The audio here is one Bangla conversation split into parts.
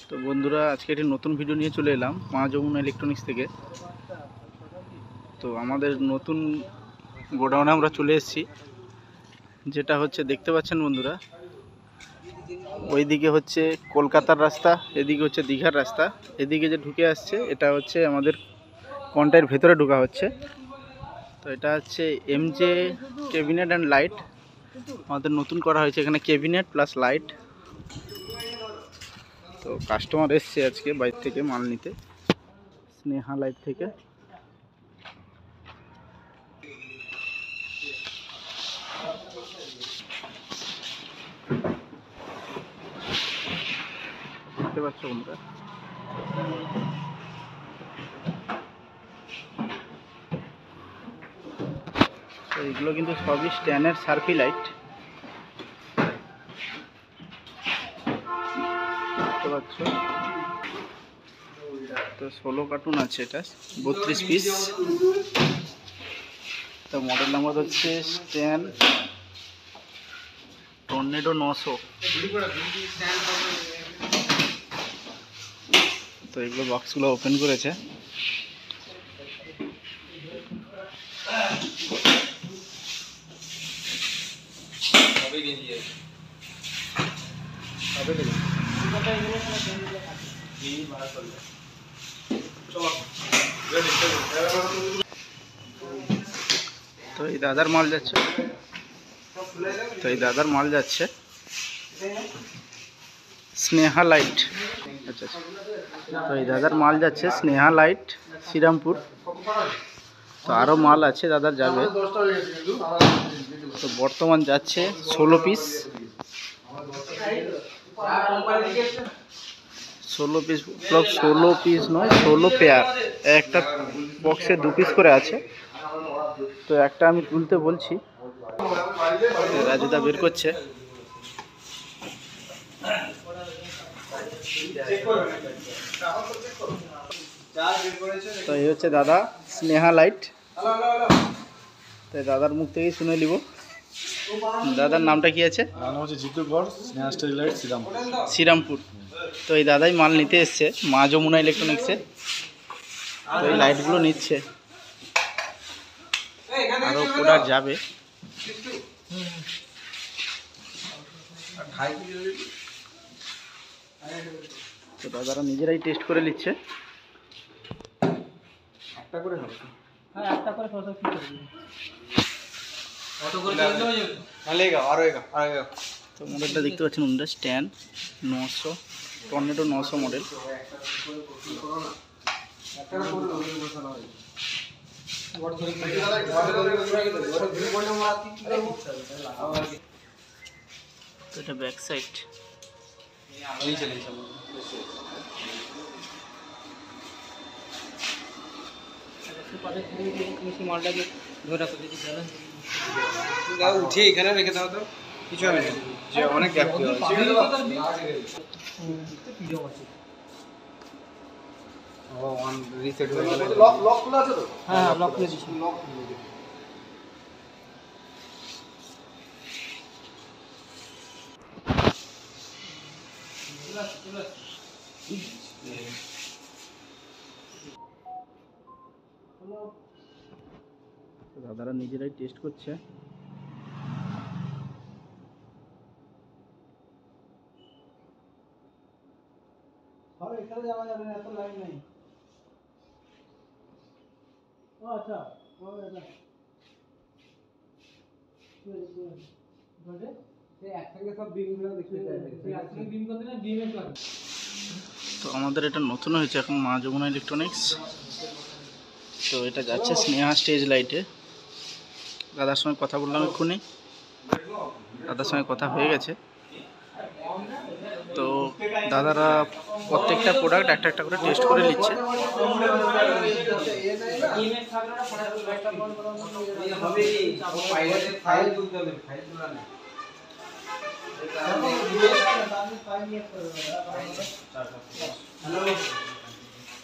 তো বন্ধুরা, আজকে একটি নতুন ভিডিও নিয়ে চলে এলাম মা যমুনা ইলেকট্রনিক্স থেকে। তো আমাদের নতুন গোডাউনে আমরা চলে এসেছি। যেটা হচ্ছে দেখতে পাচ্ছেন বন্ধুরা, ওইদিকে হচ্ছে কলকাতার রাস্তা, এদিকে হচ্ছে দীঘার রাস্তা। এদিকে যে ঢুকে আসছে এটা হচ্ছে আমাদের কন্টাইয়ের ভেতরে ঢোকা হচ্ছে। তো এটা হচ্ছে এমজে ক্যাবিনেট অ্যান্ড লাইট আমাদের নতুন করা হয়েছে। এখানে ক্যাবিনেট প্লাস লাইট। তো কাস্টমার এসছে আজকে বাইরে থেকে মাল নিতে, স্নেহা লাইট থেকে। দেখতে পাচ্ছ বন্ধুরা, তো এগুলো কিন্তু সবই স্ট্যান্ডের সার্ফি লাইট। দেখতে পাচ্ছ, তো 16 কার্টুন আছে, এটা 32 পিস। তো মডেল নাম্বার হচ্ছে স্ট্যান্ড টর্নেডো 900। তো এগুলো বক্সগুলো ওপেন করেছে। তো এই দাদার মাল যাচ্ছে, স্নেহা লাইট। আচ্ছা আচ্ছা, তো এই দাদার মাল যাচ্ছে স্নেহা লাইট শ্রীরামপুর। তো আরও মাল আছে দাদার যাবে। তো বর্তমান যাচ্ছে 16 পিস, 16 পিস প্লাস 16 পিস নয়, 16 পেয়ার। একটা বক্সে 2 পিস করে আছে। তো একটা আমি তুলতে বলছি, রাজুদা বের করছে। তো এই হচ্ছে দাদা স্নেহা লাইট। তাই দাদার মুখ থেকেই শুনে নিব। দাদার নামটা কি আছে? শ্রীরামপুর। তো এই দাদাই মাল নিতে এসছে মা যমুনা ইলেকট্রনিক্সে। তো এই লাইটগুলো নিচ্ছে, আরও প্রোডাক্ট যাবে। তো দাদারা নিজেরাই টেস্ট করে নিচ্ছে। একটা করে হবে, হ্যাঁ একটা করে সব কি করবে, কত করে চলবে আরেগা। তো মডেলটা দেখতে পাচ্ছেন বন্ধুরা, স্ট্যান্ড 900 টর্নেডো 900 মডেল। তো এটা ব্যাক সাইড। মালটাকে উঠিয়ে এখানে রেখে দাও, তো কিছু হবে না, যে অনেক গ্যাপ আছে। ও অন রিসেট হয়ে গেল। লক খোলা আছে তো? হ্যাঁ লক খুলে দিয়েছি। লক খুলে দিয়েছি। দাদারা নিজেরাই টেস্ট করছে। এখানে যাওয়া যাবে না, এত লাইন নেই। আচ্ছা তো আমাদের এটা নতুন হয়েছে এখন মা যমুনা ইলেকট্রনিক্স। তো এটা যাচ্ছে স্নেহা স্টেজ লাইটে। দাদার সঙ্গে কথা বললাম এক্ষুনি, দাদার সঙ্গে কথা হয়ে গেছে। তো দাদারা প্রত্যেকটা প্রোডাক্ট একটা একটা করে টেস্ট করে নিচ্ছে।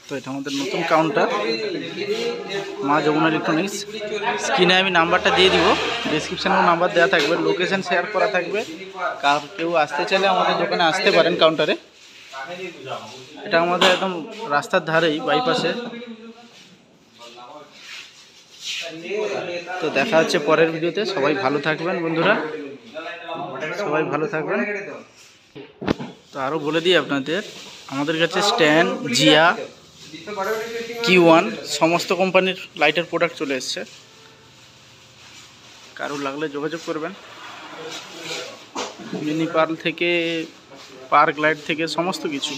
তো এটা আমাদের নতুন কাউন্টার মা যমুনা ইলেকট্রনিক্স। স্ক্রিনে আমি নাম্বারটা দিয়ে দিব, ডেসক্রিপশানেও নাম্বার দেওয়া থাকবে, লোকেশন শেয়ার করা থাকবে। কার কেউ আসতে চাইলে আমাদের দোকানে আসতে পারেন কাউন্টারে। এটা আমাদের একদম রাস্তার ধারেই, বাইপাসে। তো দেখা হচ্ছে পরের ভিডিওতে। সবাই ভালো থাকবেন বন্ধুরা, সবাই ভালো থাকবেন। তো আরও বলে দিই আপনাদের, আমাদের কাছে স্ট্যান্ড, জিয়া, Q1 সমস্ত কোম্পানির লাইটের প্রোডাক্ট চলে এসছে। কারোর লাগলে যোগাযোগ করবেন। মিনি পার্ল থেকে পার্ক লাইট থেকে সমস্ত কিছু।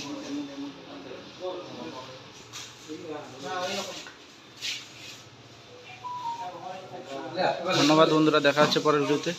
ধন্যবাদ বন্ধুরা, দেখা হচ্ছে পরের ভিডিওতে।